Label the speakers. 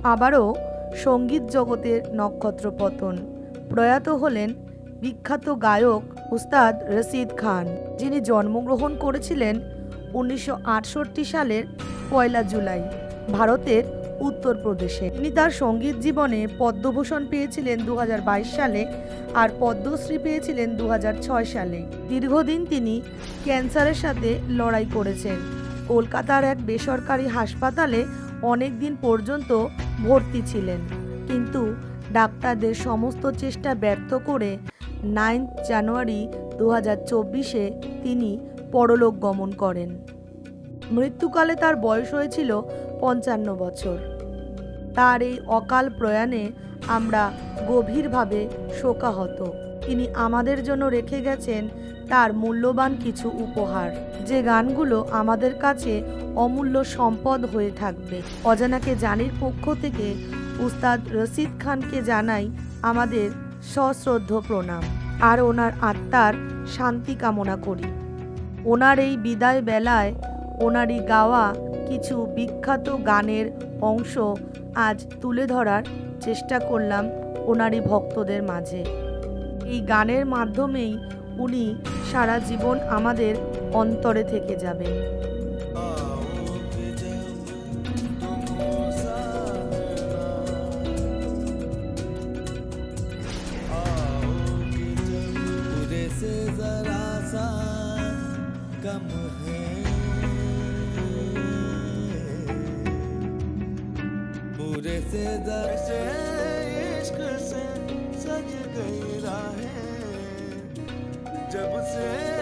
Speaker 1: আবারও সঙ্গীত জগতের নক্ষত্রপতন। প্রয়াত হলেন বিখ্যাত গায়ক উস্তাদ রশিদ খান, যিনি জন্মগ্রহণ করেছিলেন 1968 সালের 1 জুলাই ভারতের উত্তরপ্রদেশে। তিনি তার সঙ্গীত জীবনে পদ্মভূষণ পেয়েছিলেন 2022 সালে আর পদ্মশ্রী পেয়েছিলেন 2006 সালে। দীর্ঘদিন তিনি ক্যান্সারের সাথে লড়াই করেছেন। কলকাতার এক বেসরকারি হাসপাতালে অনেক দিন পর্যন্ত ভর্তি ছিলেন, কিন্তু ডাক্তারদের সমস্ত চেষ্টা ব্যর্থ করে 9 জানুয়ারি 2024 তিনি পরলোক গমন করেন। মৃত্যুকালে তার বয়স হয়েছিল 55 বছর। তার এই অকাল প্রয়াণে আমরা গভীরভাবে শোকাহত। তিনি আমাদের জন্য রেখে গেছেন তার মূল্যবান কিছু উপহার, যে গানগুলো আমাদের কাছে অমূল্য সম্পদ হয়ে থাকবে। অজানাকে জানির পক্ষ থেকে উস্তাদ রশিদ খানকে জানাই আমাদের সশ্রদ্ধ প্রণাম আর ওনার আত্মার শান্তি কামনা করি। ওনার এই বিদায় বেলায় ওনারই গাওয়া কিছু বিখ্যাত গানের অংশ আজ তুলে ধরার চেষ্টা করলাম ওনারই ভক্তদের মাঝে। এই গানের মাধ্যমেই উনি সারা জীবন আমাদের অন্তরে থেকে যাবেন।
Speaker 2: कम है पूरे से दर्शे इश्क से सज गई राहें जब से